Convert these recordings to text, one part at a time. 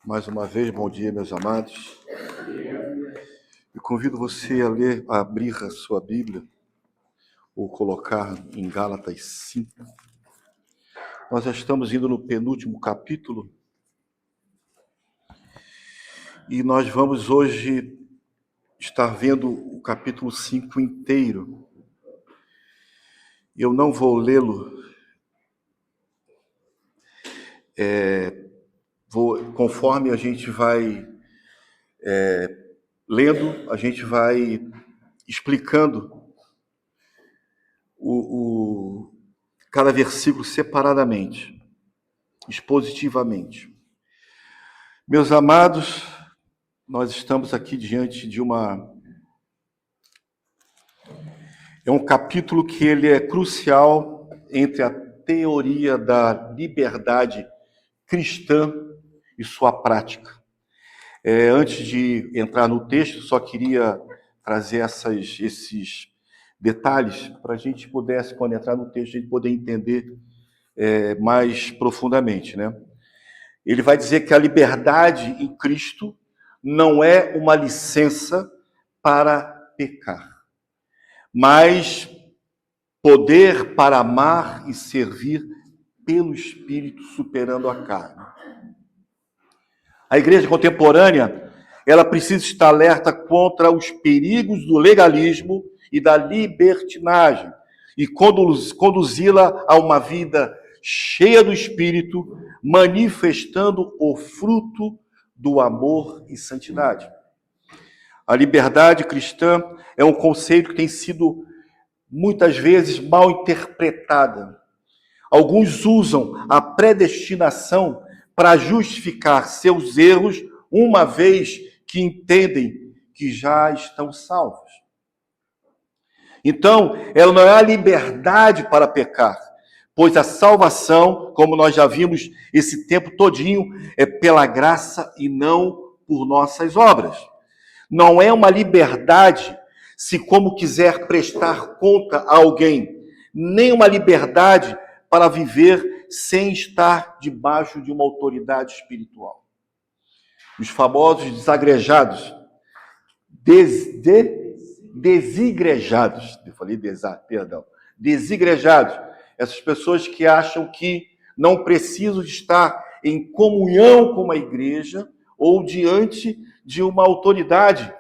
Mais uma vez, bom dia, meus amados. Eu convido você a ler, a abrir a sua Bíblia, ou colocar em Gálatas 5. Nós já estamos indo no penúltimo capítulo, e nós vamos hoje estar vendo o capítulo 5 inteiro. Eu não vou lê-lo, conforme a gente vai lendo, a gente vai explicando cada versículo separadamente, expositivamente. Meus amados, nós estamos aqui diante de É um capítulo que ele é crucial entre a teoria da liberdade cristã e sua prática. Antes de entrar no texto, só queria trazer esses detalhes para a gente pudesse, quando entrar no texto, a gente poder entender mais profundamente, né? Ele vai dizer que a liberdade em Cristo não é uma licença para pecar, mas poder para amar e servir pelo Espírito, superando a carne. A igreja contemporânea, ela precisa estar alerta contra os perigos do legalismo e da libertinagem e conduzi-la a uma vida cheia do Espírito, manifestando o fruto do amor e santidade. A liberdade cristã é um conceito que tem sido muitas vezes mal interpretada. Alguns usam a predestinação para justificar seus erros, uma vez que entendem que já estão salvos. Então, ela não é a liberdade para pecar, pois a salvação, como nós já vimos esse tempo todinho, é pela graça e não por nossas obras. Não é uma liberdade se como quiser prestar conta a alguém, nem uma liberdade para viver sem estar debaixo de uma autoridade espiritual. Os famosos desagrejados, desigrejados, eu falei desigrejados, essas pessoas que acham que não precisam de estar em comunhão com uma igreja ou diante de uma autoridade,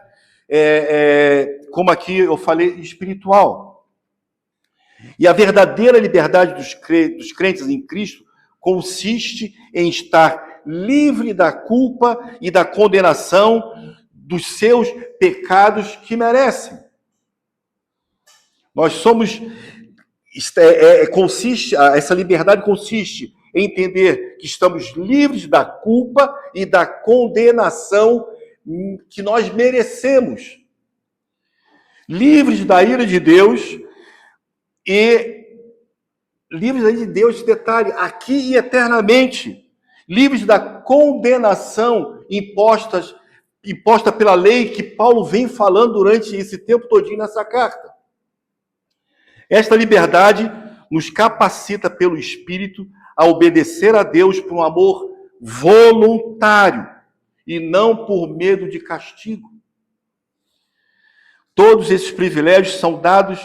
como aqui eu falei, espiritual. E a verdadeira liberdade dos crentes em Cristo consiste em estar livre da culpa e da condenação dos seus pecados que merecem. Nós somos... essa liberdade consiste em entender que estamos livres da culpa e da condenação que nós merecemos. Livres da ira de Deus e livres da ira de Deus, detalhe, aqui e eternamente. Livres da condenação imposta pela lei que Paulo vem falando durante esse tempo todinho nessa carta. Esta liberdade nos capacita pelo Espírito a obedecer a Deus por um amor voluntário e não por medo de castigo. Todos esses privilégios são dados,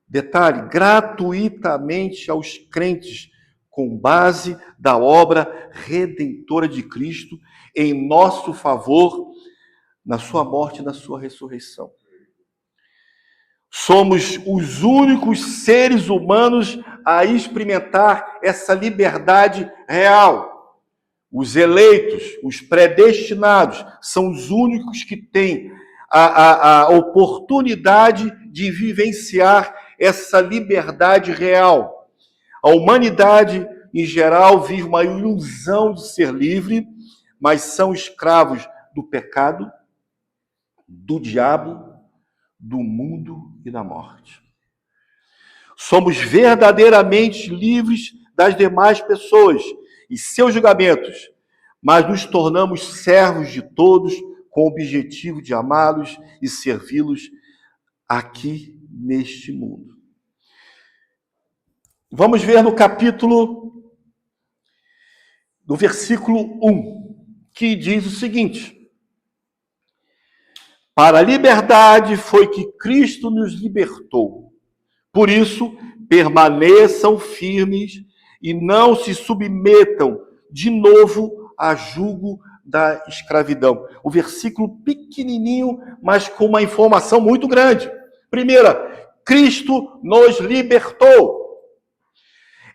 detalhe, gratuitamente aos crentes, com base da obra redentora de Cristo em nosso favor, na sua morte e na sua ressurreição. Somos os únicos seres humanos a experimentar essa liberdade real. Os eleitos, os predestinados, são os únicos que têm a oportunidade de vivenciar essa liberdade real. A humanidade, em geral, vive uma ilusão de ser livre, mas são escravos do pecado, do diabo, do mundo e da morte. Somos verdadeiramente livres das demais pessoas e seus julgamentos, mas nos tornamos servos de todos com o objetivo de amá-los e servi-los aqui neste mundo. Vamos ver no versículo 1, que diz o seguinte: para a liberdade foi que Cristo nos libertou. Por isso, permaneçam firmes e não se submetam de novo a jugo da escravidão. O versículo pequenininho, mas com uma informação muito grande. Primeira, Cristo nos libertou.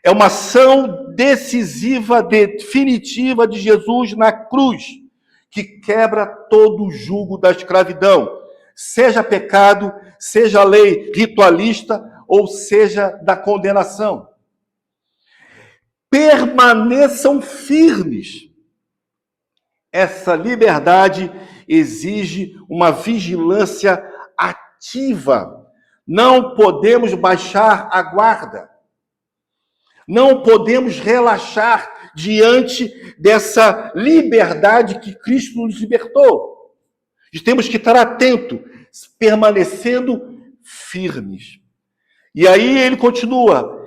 É uma ação decisiva, definitiva de Jesus na cruz, que quebra todo o jugo da escravidão, seja pecado, seja lei ritualista, ou seja da condenação. Permaneçam firmes. Essa liberdade exige uma vigilância ativa. Não podemos baixar a guarda. Não podemos relaxar diante dessa liberdade que Cristo nos libertou. E temos que estar atentos, permanecendo firmes. E aí ele continua: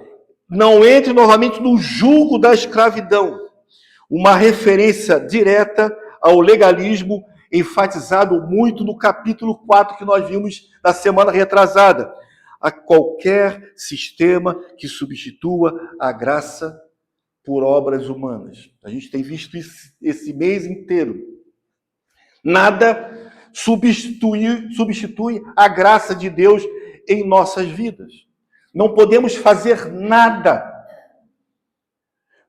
não entre novamente no jugo da escravidão. Uma referência direta ao legalismo, enfatizado muito no capítulo 4 que nós vimos na semana retrasada. A qualquer sistema que substitua a graça por obras humanas. A gente tem visto isso esse mês inteiro. Nada substitui a graça de Deus em nossas vidas. Não podemos fazer nada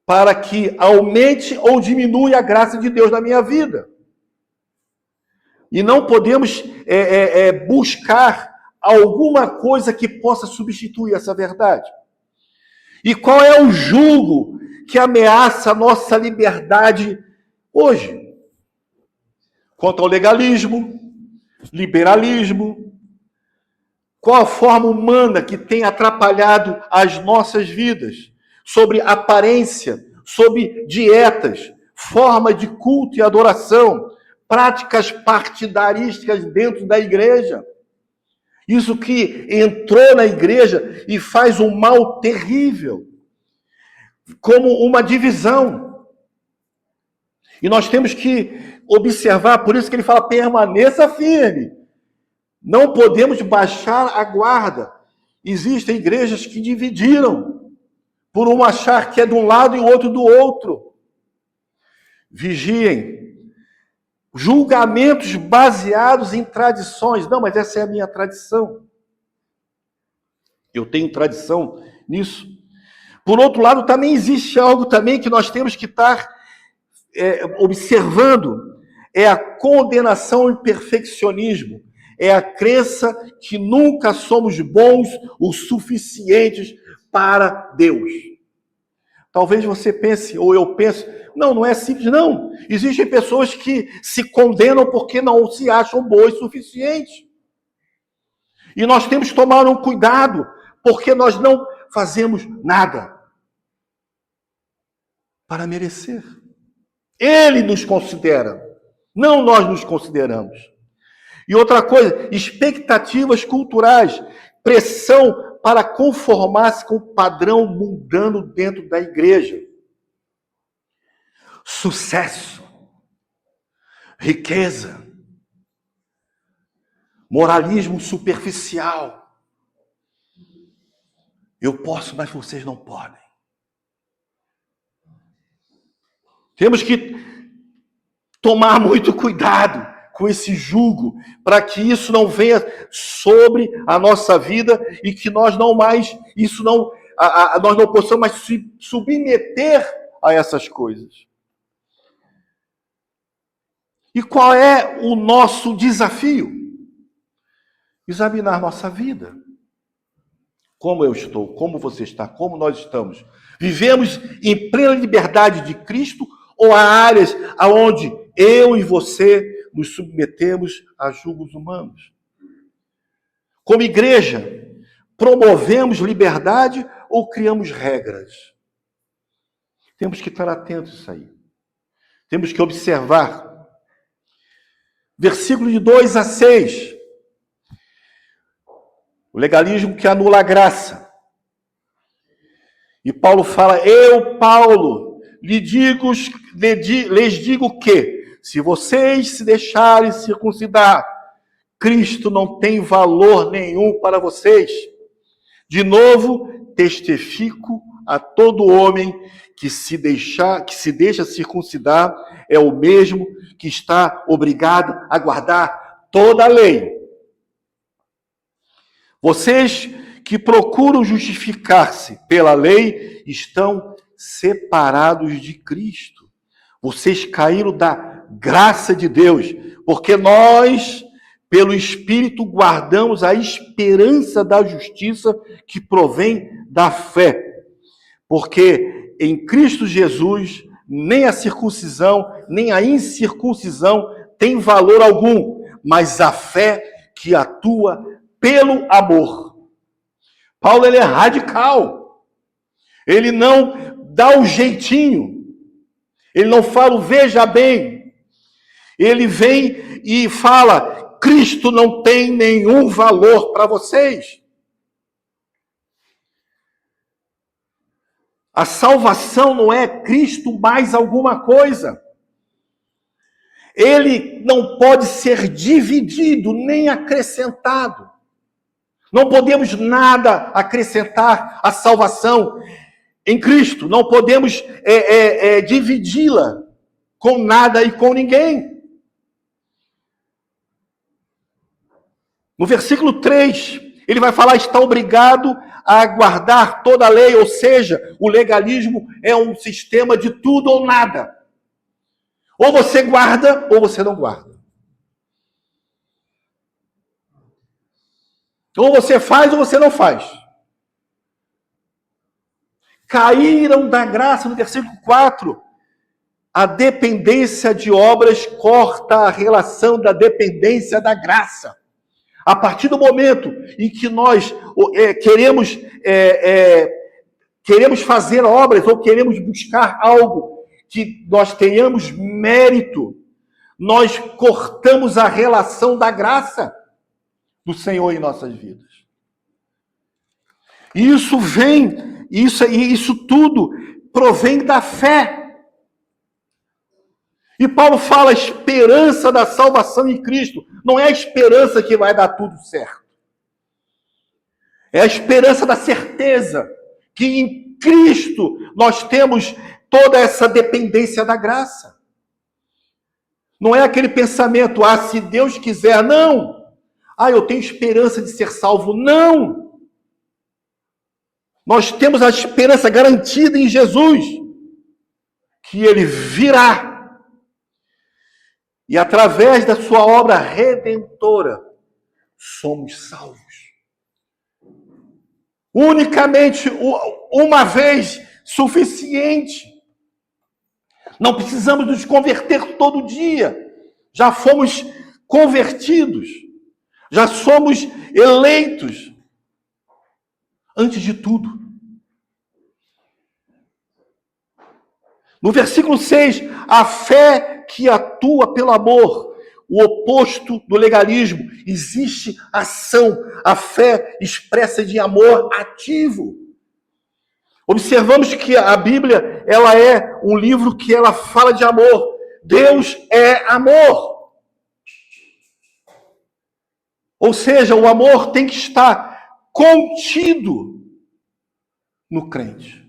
para que aumente ou diminua a graça de Deus na minha vida. E não podemos buscar alguma coisa que possa substituir essa verdade. E qual é o jugo que ameaça a nossa liberdade hoje? Quanto ao legalismo, liberalismo, qual a forma humana que tem atrapalhado as nossas vidas? Sobre aparência, sobre dietas, forma de culto e adoração, práticas partidarísticas dentro da igreja. Isso que entrou na igreja e faz um mal terrível, como uma divisão. E nós temos que observar, por isso que ele fala, permaneça firme. Não podemos baixar a guarda. Existem igrejas que dividiram, por um achar que é de um lado e o outro do outro. Vigiem. Julgamentos baseados em tradições. Não, mas essa é a minha tradição. Eu tenho tradição nisso. Por outro lado, também existe algo também que nós temos que estar observando. É a condenação e perfeccionismo. É a crença que nunca somos bons o suficientes para Deus. Talvez você pense, ou eu penso, não é simples, não. Existem pessoas que se condenam porque não se acham boas o suficiente. E nós temos que tomar um cuidado, porque nós não fazemos nada para merecer. Ele nos considera, não nós nos consideramos. E outra coisa, expectativas culturais, pressão para conformar-se com o padrão mundano dentro da igreja. Sucesso, riqueza, moralismo superficial. Eu posso, mas vocês não podem. Temos que tomar muito cuidado com esse jugo, para que isso não venha sobre a nossa vida e que nós não mais, nós não possamos mais se submeter a essas coisas. E qual é o nosso desafio? Examinar nossa vida. Como eu estou, como você está, como nós estamos. Vivemos em plena liberdade de Cristo ou há áreas onde eu e você nos submetemos a julgos humanos? Como igreja, promovemos liberdade ou criamos regras? Temos que estar atentos a isso aí. Temos que observar. Versículo de 2 a 6. O legalismo que anula a graça. E Paulo fala, eu, Paulo, lhes digo que, se vocês se deixarem circuncidar, Cristo não tem valor nenhum para vocês. De novo, testifico a todo homem que se deixa circuncidar é o mesmo que está obrigado a guardar toda a lei. Vocês que procuram justificar-se pela lei estão separados de Cristo. Vocês caíram da graça de Deus, porque nós, pelo Espírito, guardamos a esperança da justiça que provém da fé. Porque em Cristo Jesus, nem a circuncisão, nem a incircuncisão tem valor algum, mas a fé que atua pelo amor. Paulo, ele é radical. Ele não dá o jeitinho. Ele não fala o veja bem. Ele vem e fala, Cristo não tem nenhum valor para vocês. A salvação não é Cristo mais alguma coisa. Ele não pode ser dividido nem acrescentado. Não podemos nada acrescentar à salvação em Cristo. Não podemos dividi-la com nada e com ninguém. No versículo 3, ele vai falar, está obrigado a guardar toda a lei, ou seja, o legalismo é um sistema de tudo ou nada. Ou você guarda, ou você não guarda. Ou você faz, ou você não faz. Caíram da graça, no versículo 4, a dependência de obras corta a relação da dependência da graça. A partir do momento em que nós queremos fazer obras ou queremos buscar algo que nós tenhamos mérito, nós cortamos a relação da graça do Senhor em nossas vidas. Isso tudo provém da fé. E Paulo fala a esperança da salvação em Cristo. Não é a esperança que vai dar tudo certo. É a esperança da certeza que em Cristo nós temos toda essa dependência da graça. Não é aquele pensamento, se Deus quiser, não. Eu tenho esperança de ser salvo. Não. Nós temos a esperança garantida em Jesus, que Ele virá. E através da sua obra redentora, somos salvos. Unicamente uma vez suficiente. Não precisamos nos converter todo dia. Já fomos convertidos. Já somos eleitos. Antes de tudo. No versículo 6, a fé que atua pelo amor, o oposto do legalismo, existe ação, a fé expressa de amor ativo. Observamos que a Bíblia, ela é um livro que ela fala de amor. Deus é amor. Ou seja, o amor tem que estar contido no crente.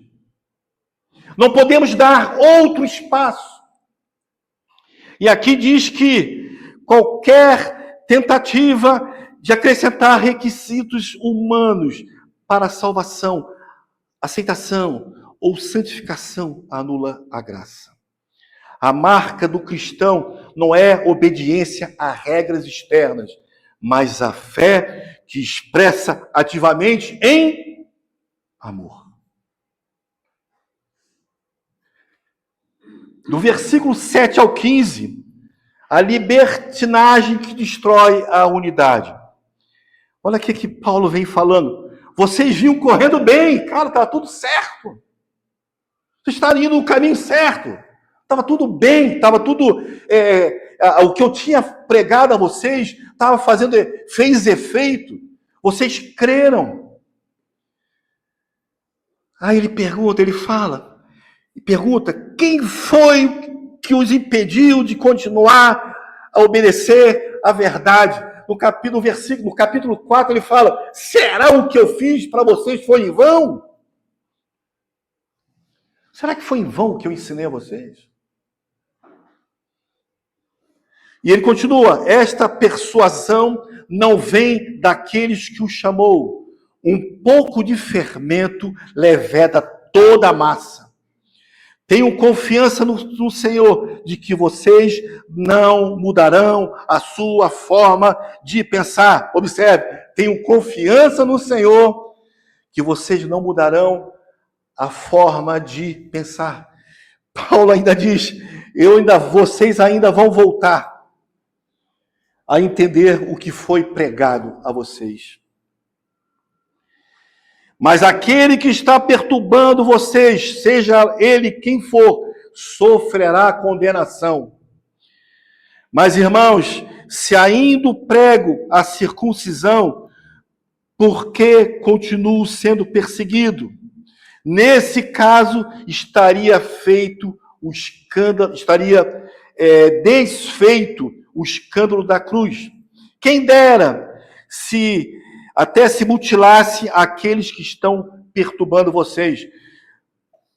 Não podemos dar outro espaço. E aqui diz que qualquer tentativa de acrescentar requisitos humanos para a salvação, aceitação ou santificação anula a graça. A marca do cristão não é obediência a regras externas, mas a fé que expressa ativamente em amor. Do versículo 7 ao 15, a libertinagem que destrói a unidade. Olha o que Paulo vem falando. Vocês vinham correndo bem, cara, estava tudo certo. Vocês estavam indo no caminho certo. Estava tudo bem, estava tudo... o que eu tinha pregado a vocês fez efeito. Vocês creram. Aí ele pergunta, quem foi que os impediu de continuar a obedecer à verdade. No capítulo 4, ele fala: será o que eu fiz para vocês foi em vão? Será que foi em vão o que eu ensinei a vocês? E ele continua: esta persuasão não vem daqueles que o chamou. Um pouco de fermento leveda toda a massa. Tenham confiança no Senhor, de que vocês não mudarão a sua forma de pensar. Observe, tenham confiança no Senhor, que vocês não mudarão a forma de pensar. Paulo ainda diz: vocês ainda vão voltar a entender o que foi pregado a vocês. Mas aquele que está perturbando vocês, seja ele quem for, sofrerá condenação. Mas, irmãos, se ainda prego a circuncisão, por que continuo sendo perseguido? Nesse caso, estaria feito o escândalo, desfeito o escândalo da cruz. Quem dera se até se mutilasse aqueles que estão perturbando vocês.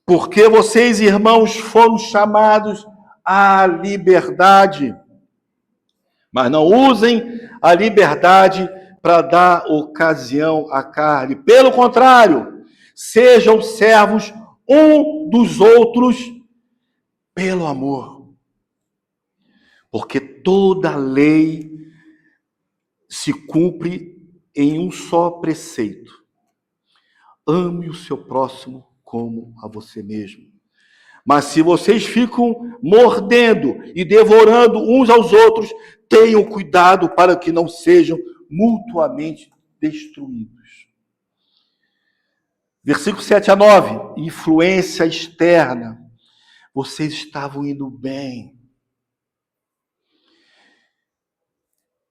Porque vocês, irmãos, foram chamados à liberdade. Mas não usem a liberdade para dar ocasião à carne. Pelo contrário, sejam servos um dos outros pelo amor. Porque toda lei se cumpre em um só preceito: ame o seu próximo como a você mesmo. Mas se vocês ficam mordendo e devorando uns aos outros, tenham cuidado para que não sejam mutuamente destruídos. Versículo 7 a 9, influência externa. Vocês estavam indo bem.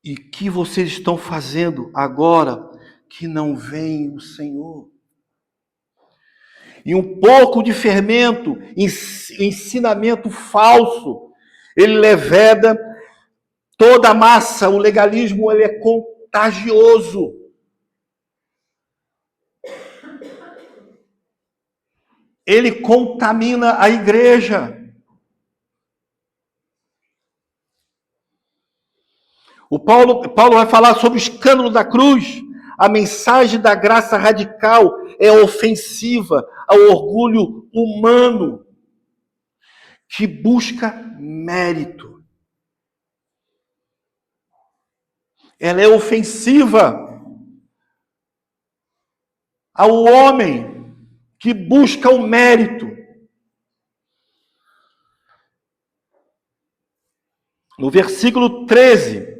E o que vocês estão fazendo agora que não vem o Senhor? E um pouco de fermento, ensinamento falso, ele leveda toda a massa. O legalismo, ele é contagioso. Ele contamina a igreja. O Paulo vai falar sobre o escândalo da cruz. A mensagem da graça radical é ofensiva ao orgulho humano que busca mérito. Ela é ofensiva ao homem que busca o mérito. No versículo 13,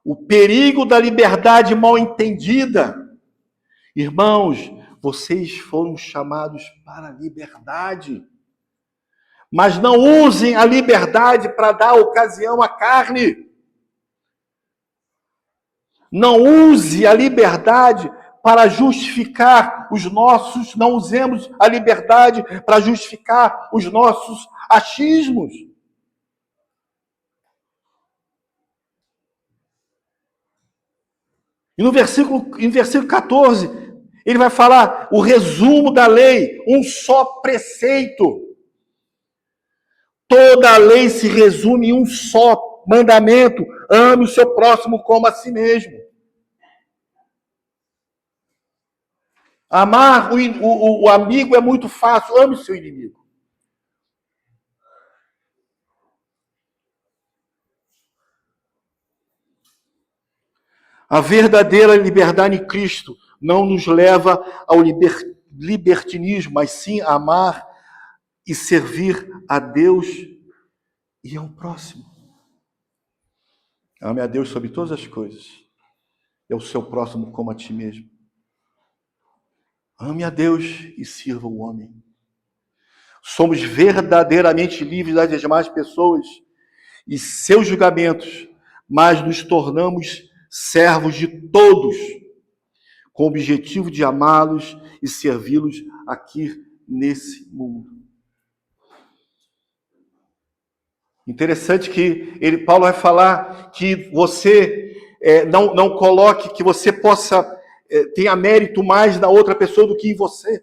o perigo da liberdade mal entendida. Irmãos, vocês foram chamados para a liberdade. Mas não usem a liberdade para dar ocasião à carne. Não use a liberdade para justificar não usemos a liberdade para justificar os nossos achismos. E no versículo 14, ele vai falar o resumo da lei, um só preceito. Toda a lei se resume em um só mandamento: ame o seu próximo como a si mesmo. Amar o amigo é muito fácil, ame o seu inimigo. A verdadeira liberdade em Cristo não nos leva ao libertinismo, mas sim a amar e servir a Deus e ao próximo. Ame a Deus sobre todas as coisas e ao seu próximo como a ti mesmo. Ame a Deus e sirva o homem. Somos verdadeiramente livres das demais pessoas e seus julgamentos, mas nos tornamos servos de todos, com o objetivo de amá-los e servi-los aqui nesse mundo. Interessante que Paulo vai falar que você não coloque que você possa tenha mérito mais na outra pessoa do que em você.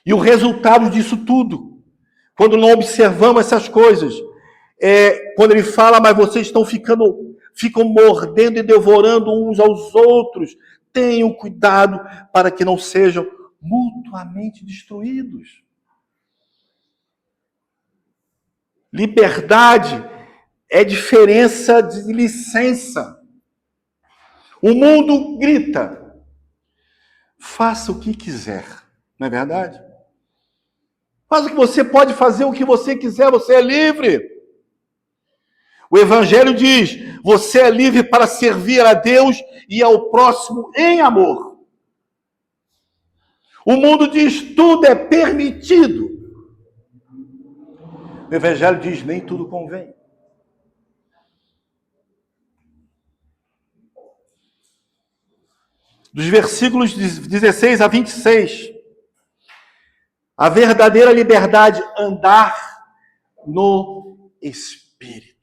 E o resultado disso tudo, quando não observamos essas coisas, quando ele fala, mas vocês ficam mordendo e devorando uns aos outros, tenham cuidado para que não sejam mutuamente destruídos. Liberdade é diferença de licença. O mundo grita, faça o que quiser, não é verdade? Faça o que você pode fazer, o que você quiser, você é livre. O Evangelho diz, você é livre para servir a Deus e ao próximo em amor. O mundo diz, tudo é permitido. O Evangelho diz, nem tudo convém. Dos versículos 16 a 26, a verdadeira liberdade, andar no Espírito.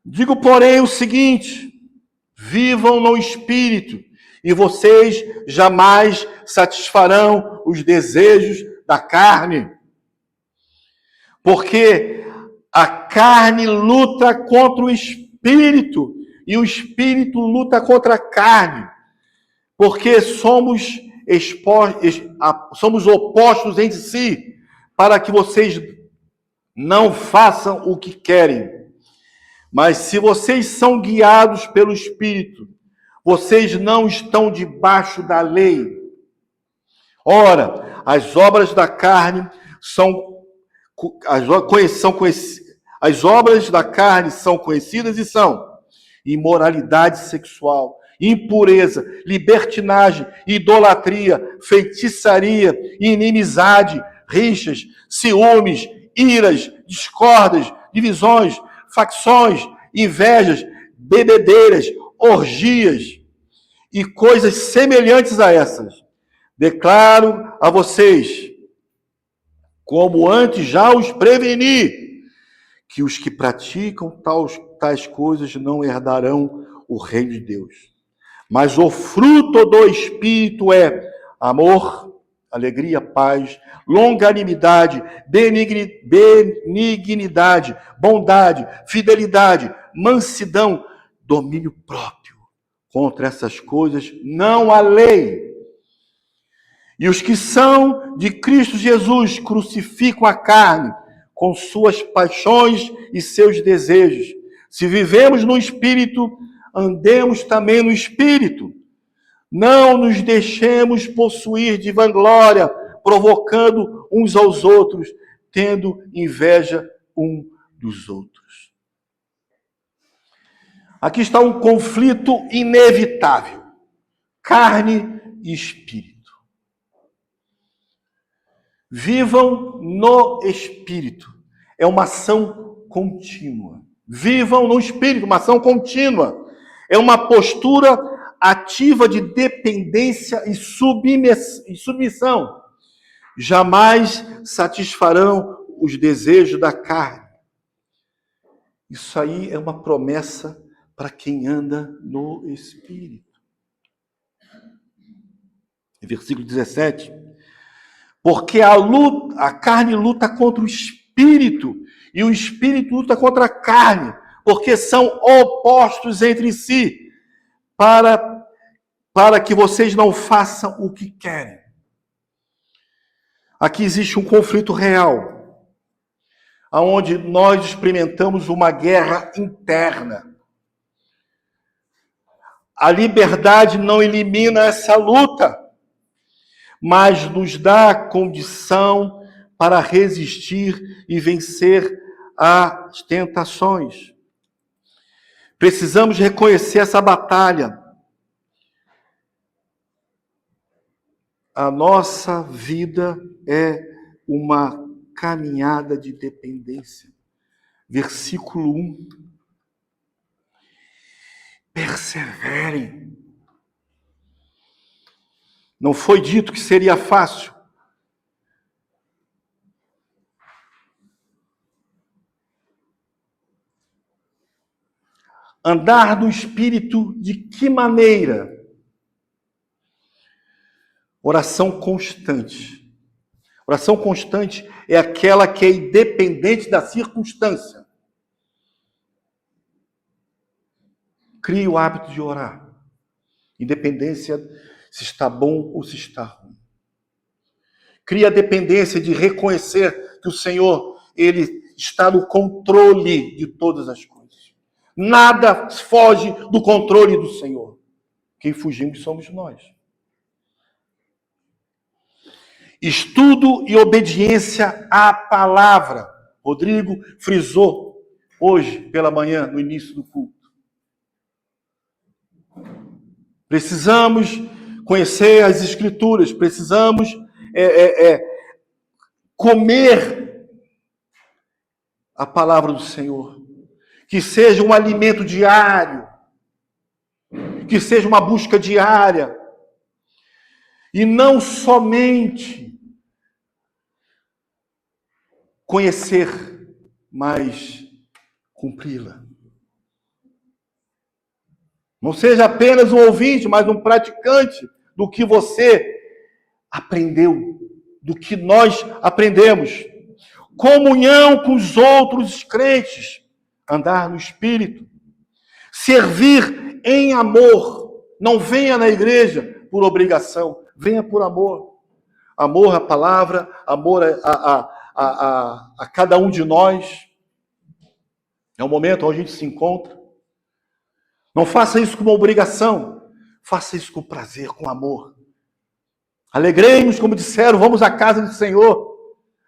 Digo, porém, o seguinte, vivam no Espírito, e vocês jamais satisfarão os desejos da carne. Porque a carne luta contra o Espírito, e o Espírito luta contra a carne. Porque somos opostos entre si, para que vocês não façam o que querem. Mas se vocês são guiados pelo Espírito, vocês não estão debaixo da lei. Ora, as obras da carne as obras da carne são conhecidas e são imoralidade sexual, impureza, libertinagem, idolatria, feitiçaria, inimizade, rixas, ciúmes, iras, discórdias, divisões, facções, invejas, bebedeiras, orgias e coisas semelhantes a essas. Declaro a vocês, como antes já os preveni, que os que praticam tais coisas não herdarão o reino de Deus. Mas o fruto do Espírito é amor, alegria, paz, longanimidade, benignidade, bondade, fidelidade, mansidão, domínio próprio. Contra essas coisas não há lei. E os que são de Cristo Jesus crucificam a carne com suas paixões e seus desejos. Se vivemos no Espírito, andemos também no Espírito. Não nos deixemos possuir de vanglória, provocando uns aos outros, tendo inveja um dos outros. Aqui está um conflito inevitável. Carne e Espírito. Vivam no Espírito. É uma ação contínua. Vivam no Espírito, uma ação contínua. É uma postura ativa de dependência e submissão. Jamais satisfarão os desejos da carne. Isso aí é uma promessa para quem anda no Espírito. Versículo 17. Porque a carne luta contra o Espírito e o Espírito luta contra a carne, porque são opostos entre si, para que vocês não façam o que querem. Aqui existe um conflito real, onde nós experimentamos uma guerra interna. A liberdade não elimina essa luta, mas nos dá a condição para resistir e vencer as tentações. Precisamos reconhecer essa batalha. A nossa vida é uma caminhada de dependência. Versículo 1. Perseverem Não foi dito que seria fácil. Andar no Espírito de que maneira? Oração constante. Oração constante é aquela que é independente da circunstância. Crie o hábito de orar. Independência se está bom ou se está ruim. Crie a dependência de reconhecer que o Senhor, Ele está no controle de todas as coisas. Nada foge do controle do Senhor. Quem fugimos somos nós. Estudo e obediência à palavra. Rodrigo frisou hoje pela manhã, no início do culto. Precisamos conhecer as Escrituras, precisamos comer a palavra do Senhor. Que seja um alimento diário, que seja uma busca diária, e não somente conhecer, mas cumpri-la. Não seja apenas um ouvinte, mas um praticante do que você aprendeu, do que nós aprendemos. Comunhão com os outros crentes, andar no Espírito, servir em amor. Não venha na igreja por obrigação, venha por amor. Amor à palavra, amor a cada um de nós. É o momento onde a gente se encontra. Não faça isso com uma obrigação, faça isso com prazer, com amor. Alegremos, como disseram, vamos à casa do Senhor.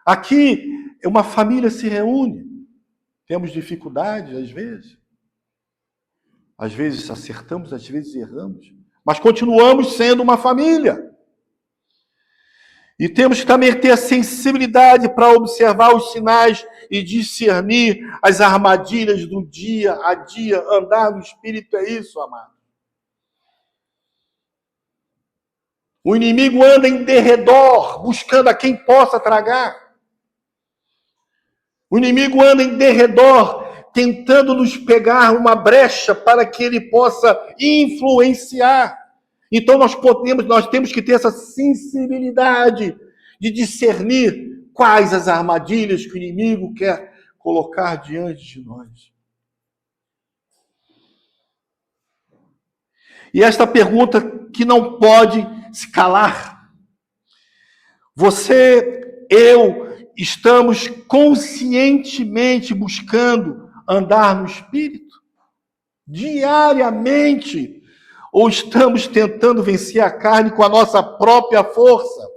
Aqui, uma família se reúne. Temos dificuldades, às vezes. Às vezes acertamos, às vezes erramos. Mas continuamos sendo uma família. E temos que também ter a sensibilidade para observar os sinais e discernir as armadilhas do dia a dia. Andar no Espírito é isso, amado. O inimigo anda em derredor, buscando a quem possa tragar. O inimigo anda em derredor, tentando nos pegar uma brecha para que ele possa influenciar. Então nós temos que ter essa sensibilidade de discernir quais as armadilhas que o inimigo quer colocar diante de nós. E esta pergunta que não pode se calar. Você, eu, estamos conscientemente buscando andar no Espírito? Diariamente? Ou estamos tentando vencer a carne com a nossa própria força?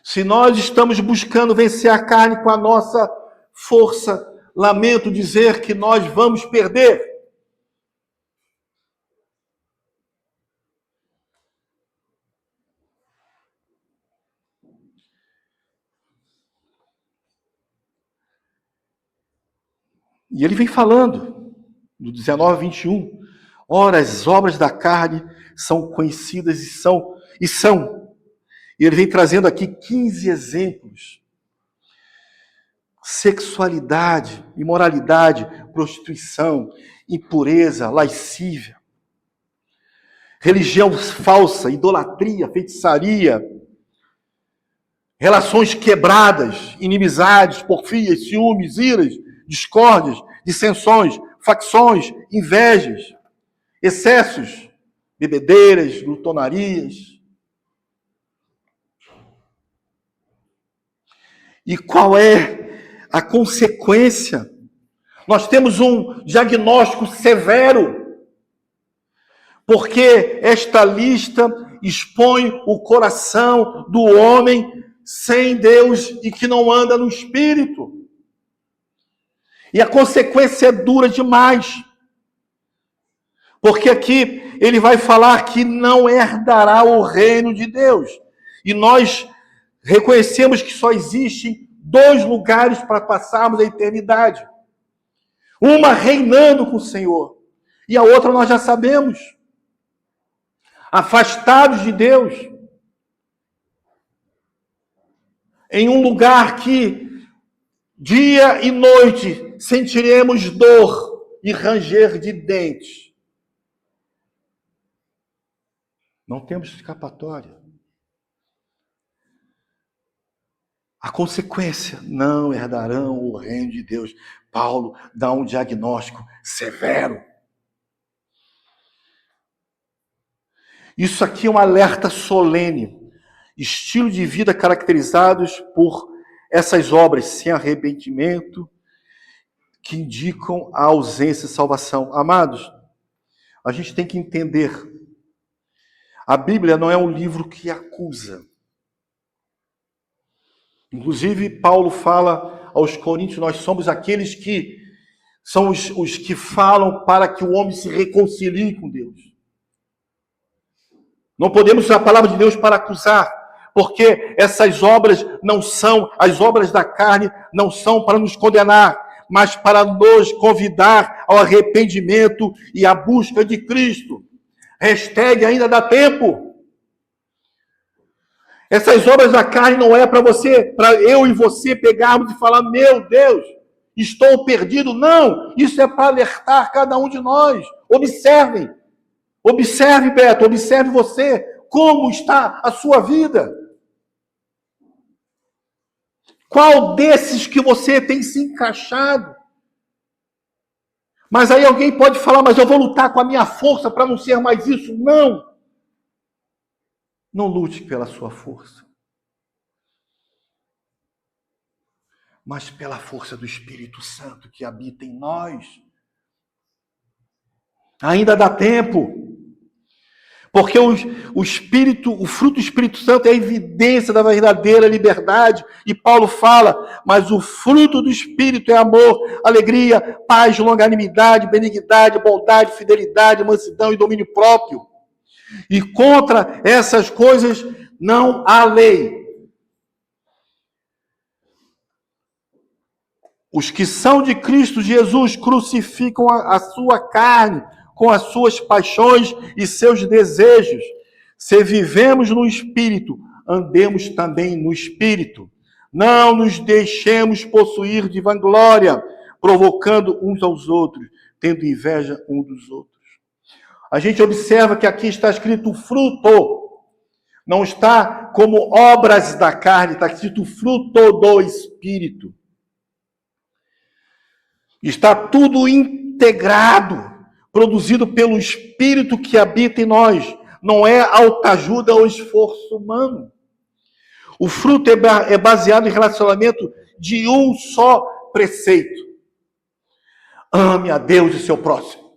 Se nós estamos buscando vencer a carne com a nossa força, lamento dizer que nós vamos perder. E ele vem falando, no 19, 21, ora, as obras da carne são conhecidas e são. E ele vem trazendo aqui 15 exemplos. Sexualidade, imoralidade, prostituição, impureza, lascívia, religião falsa, idolatria, feitiçaria, relações quebradas, inimizades, porfias, ciúmes, iras, discórdias, dissensões, facções, invejas, excessos, bebedeiras, glutonarias. E qual é a consequência? Nós temos um diagnóstico severo, porque esta lista expõe o coração do homem sem Deus e que não anda no Espírito. E a consequência é dura demais. Porque aqui ele vai falar que não herdará o reino de Deus. E nós reconhecemos que só existem 2 lugares para passarmos a eternidade. Uma reinando com o Senhor. E a outra nós já sabemos. afastados de Deus, em um lugar que dia e noite sentiremos dor e ranger de dentes. Não temos escapatória. A consequência, não herdarão o reino de Deus. Paulo dá um diagnóstico severo. Isso aqui é um alerta solene. Estilo de vida caracterizados por essas obras sem arrependimento, que indicam a ausência de salvação. Amados, a gente tem que entender. A Bíblia não é um livro que acusa. Inclusive, Paulo fala aos Coríntios, nós somos aqueles que são os que falam para que o homem se reconcilie com Deus. Não podemos usar a palavra de Deus para acusar, porque essas obras não são, as obras da carne não são para nos condenar, mas para nos convidar ao arrependimento e à busca de Cristo. Hashtag ainda dá tempo. Essas obras da carne não é para você, para eu e você pegarmos e falar, meu Deus, estou perdido. Não, isso é para alertar cada um de nós. Observem. Observe, Beto, observe você. Como está a sua vida? Qual desses que você tem se encaixado? Mas aí alguém pode falar, mas eu vou lutar com a minha força para não ser mais isso. Não. Não lute pela sua força, mas pela força do Espírito Santo que habita em nós. Ainda dá tempo. Porque o Espírito, o fruto do Espírito Santo é a evidência da verdadeira liberdade. E Paulo fala, mas o fruto do Espírito é amor, alegria, paz, longanimidade, benignidade, bondade, fidelidade, mansidão e domínio próprio. E contra essas coisas não há lei. Os que são de Cristo Jesus crucificam a sua carne com as suas paixões e seus desejos. Se vivemos no Espírito, andemos também no Espírito. Não nos deixemos possuir de vanglória, provocando uns aos outros, tendo inveja uns dos outros. A gente observa que aqui está escrito fruto. Não está como obras da carne, está escrito fruto do Espírito. Está tudo integrado, produzido pelo Espírito que habita em nós. Não é autoajuda ou esforço humano. O fruto é baseado em relacionamento de um só preceito. Ame a Deus e seu próximo.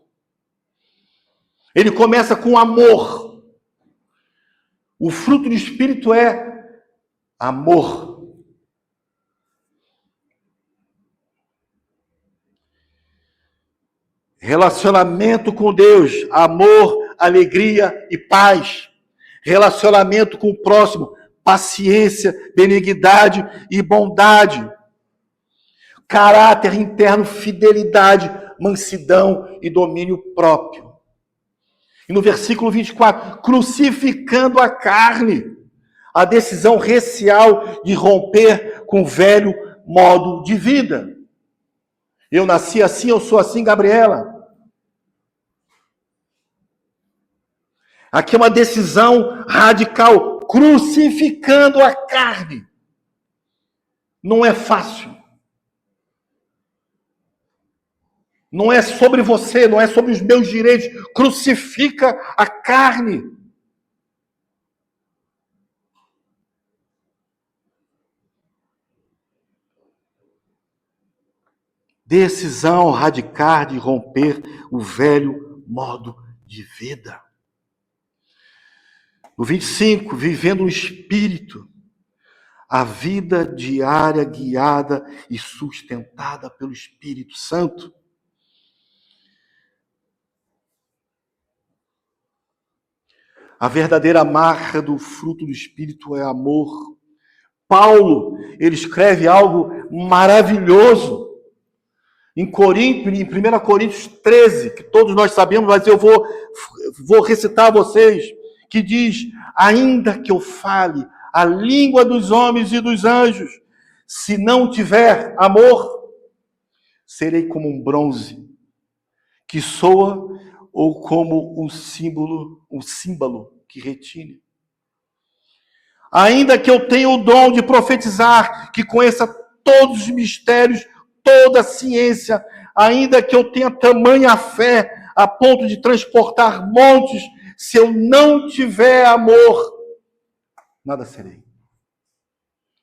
Ele começa com amor. O fruto do Espírito é amor. Relacionamento com Deus, amor, alegria e paz. Relacionamento com o próximo, paciência, benignidade e bondade. Caráter interno, fidelidade, mansidão e domínio próprio. E no versículo 24, crucificando a carne, a decisão recial de romper com o velho modo de vida. Eu nasci assim, eu sou assim, Gabriela. Aqui é uma decisão radical, crucificando a carne. Não é fácil. Não é sobre você, não é sobre os meus direitos. Crucifica a carne. Decisão radical de romper o velho modo de vida. No 25, vivendo o Espírito, a vida diária guiada e sustentada pelo Espírito Santo. A verdadeira marca do fruto do Espírito é amor. Paulo, ele escreve algo maravilhoso. Em 1 Coríntios 13, que todos nós sabemos, mas eu vou recitar a vocês, que diz: ainda que eu fale a língua dos homens e dos anjos, se não tiver amor, serei como um bronze que soa ou como um símbolo que retine. Ainda que eu tenha o dom de profetizar, que conheça todos os mistérios, toda a ciência, ainda que eu tenha tamanha fé a ponto de transportar montes, se eu não tiver amor, nada serei.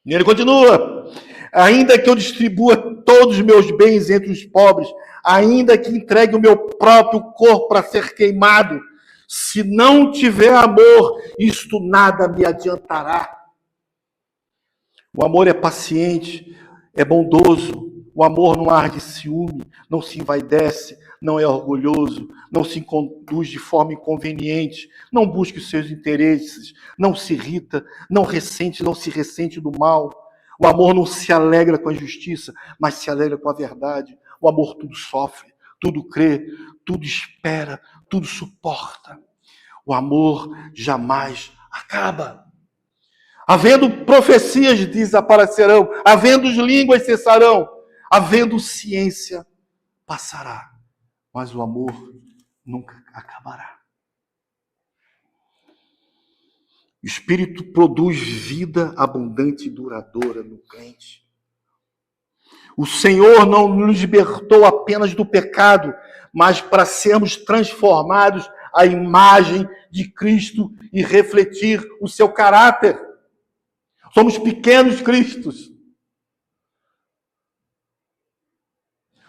E ele continua: ainda que eu distribua todos os meus bens entre os pobres, ainda que entregue o meu próprio corpo para ser queimado, se não tiver amor, isto nada me adiantará. O amor é paciente, é bondoso, o amor não arde ciúme, não se envaidece, não é orgulhoso, não se conduz de forma inconveniente, não busca os seus interesses, não se irrita, não se ressente do mal. O amor não se alegra com a justiça, mas se alegra com a verdade. O amor tudo sofre, tudo crê, tudo espera, tudo suporta. O amor jamais acaba. Havendo profecias desaparecerão, havendo línguas cessarão, havendo ciência passará, mas o amor nunca acabará. O Espírito produz vida abundante e duradoura no crente. O Senhor não nos libertou apenas do pecado, mas para sermos transformados à imagem de Cristo e refletir o seu caráter. Somos pequenos cristos.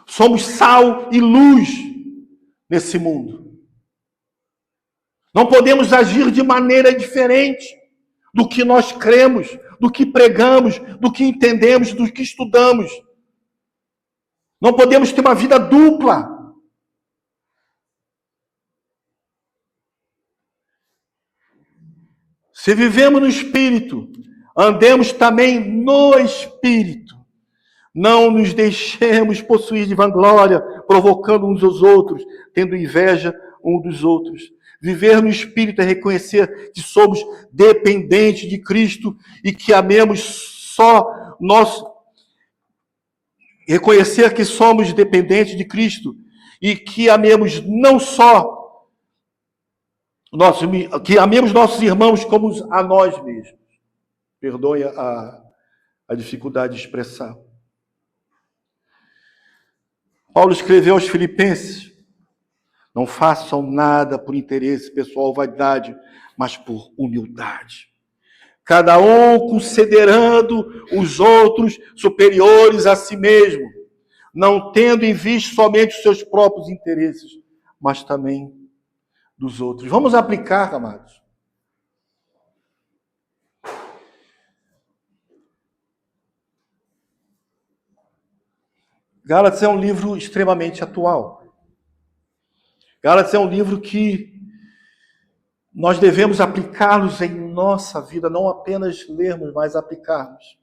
Somos sal e luz nesse mundo. Não podemos agir de maneira diferente do que nós cremos, do que pregamos, do que entendemos, do que estudamos. Não podemos ter uma vida dupla. Se vivemos no Espírito, andemos também no Espírito. Não nos deixemos possuir de vanglória, provocando uns aos outros, tendo inveja uns dos outros. Viver no Espírito é reconhecer que somos dependentes de Cristo e que amemos só nós. Reconhecer que somos dependentes de Cristo e que amemos não só que amemos nossos irmãos como a nós mesmos. Perdoe a dificuldade de expressar. Paulo escreveu aos Filipenses: não façam nada por interesse pessoal ou vaidade, mas por humildade. Cada um considerando os outros superiores a si mesmo, não tendo em vista somente os seus próprios interesses, mas também dos outros. Vamos aplicar, amados. Gálatas é um livro extremamente atual. Gálatas é um livro que nós devemos aplicá-los em nossa vida, não apenas lermos, mas aplicarmos.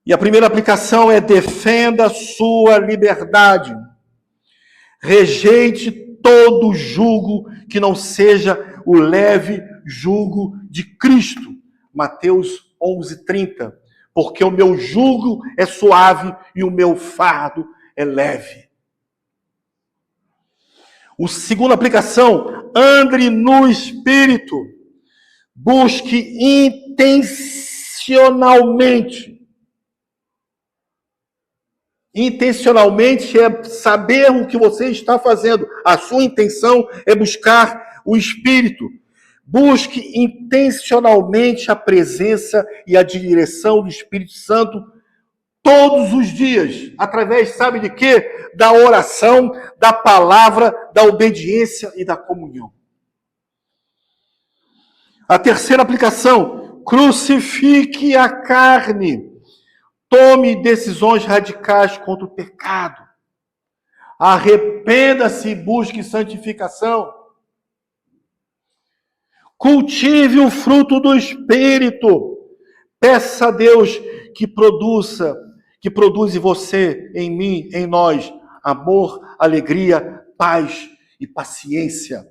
E a primeira aplicação é: defenda a sua liberdade. Rejeite todo jugo que não seja o leve jugo de Cristo. Mateus 11:30. Porque o meu jugo é suave e o meu fardo é leve. A segunda aplicação: ande no Espírito. Busque intencionalmente. Intencionalmente é saber o que você está fazendo. A sua intenção é buscar o Espírito. Busque intencionalmente a presença e a direção do Espírito Santo todos os dias. Através, sabe de quê? Da oração, da palavra, da obediência e da comunhão. A terceira aplicação: crucifique a carne. Tome decisões radicais contra o pecado. Arrependa-se e busque santificação. Cultive o fruto do Espírito. Peça a Deus que produz em você, em mim, em nós, amor, alegria, paz e paciência.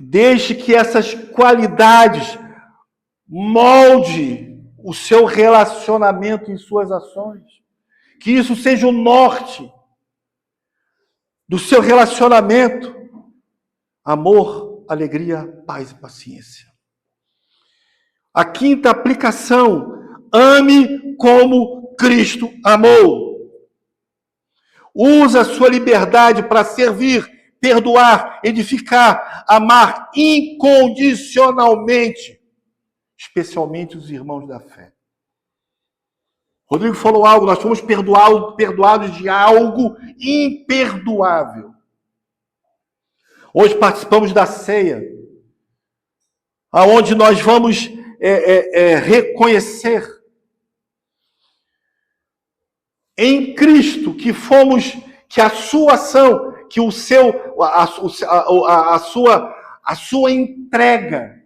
Deixe que essas qualidades molde o seu relacionamento e suas ações. Que isso seja o norte do seu relacionamento. Amor, alegria, paz e paciência. A quinta aplicação: ame como Cristo amou. Usa a sua liberdade para servir, perdoar, edificar, amar incondicionalmente, especialmente os irmãos da fé. Rodrigo falou algo, nós fomos perdoados de algo imperdoável. Hoje participamos da ceia, aonde nós vamos reconhecer em Cristo que a sua ação, que a sua entrega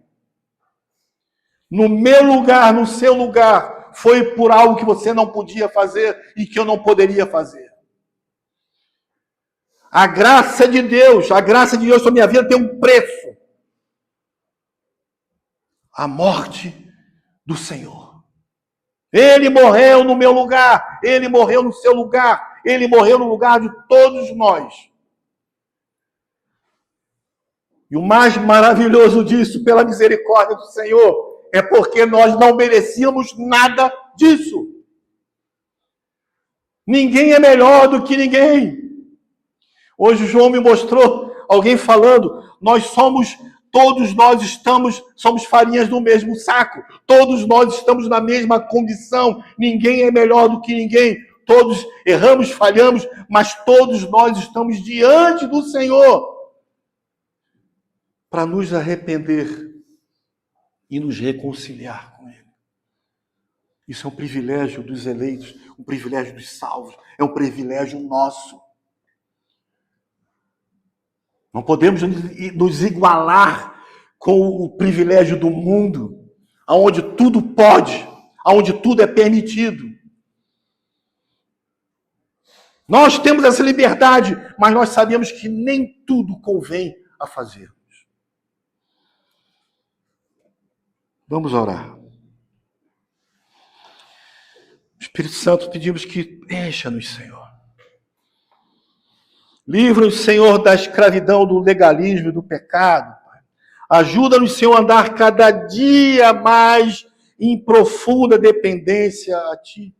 no meu lugar, no seu lugar, foi por algo que você não podia fazer e que eu não poderia fazer. A graça de Deus sobre a minha vida tem um preço. A morte do Senhor. Ele morreu no meu lugar, ele morreu no seu lugar, ele morreu no lugar de todos nós. E o mais maravilhoso disso, pela misericórdia do Senhor, é porque nós não merecíamos nada disso. Ninguém é melhor do que ninguém. Hoje o João me mostrou alguém falando, todos nós somos farinhas do mesmo saco. Todos nós estamos na mesma condição. Ninguém é melhor do que ninguém. Todos erramos, falhamos, mas todos nós estamos diante do Senhor para nos arrepender e nos reconciliar com Ele. Isso é um privilégio dos eleitos, um privilégio dos salvos, é um privilégio nosso. Não podemos nos igualar com o privilégio do mundo, onde tudo pode, onde tudo é permitido. Nós temos essa liberdade, mas nós sabemos que nem tudo convém a fazermos. Vamos orar. Espírito Santo, pedimos que encha-nos, Senhor. Livra-nos, Senhor, da escravidão, do legalismo e do pecado. Ajuda-nos, Senhor, a andar cada dia mais em profunda dependência a Ti.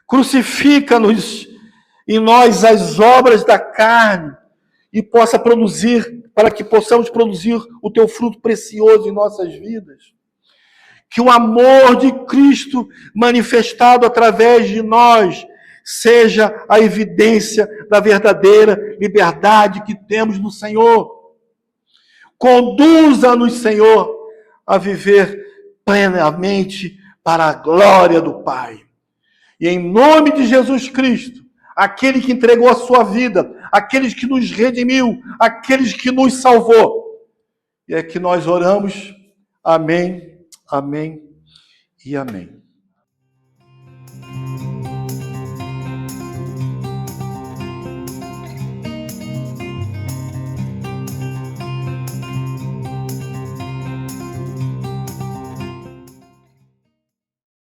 Crucifica-nos em nós as obras da carne e para que possamos produzir o Teu fruto precioso em nossas vidas. Que o amor de Cristo manifestado através de nós seja a evidência da verdadeira liberdade que temos no Senhor. Conduza-nos, Senhor, a viver plenamente para a glória do Pai. E em nome de Jesus Cristo, aquele que entregou a sua vida, aquele que nos redimiu, aquele que nos salvou, e é que nós oramos. Amém, amém e amém.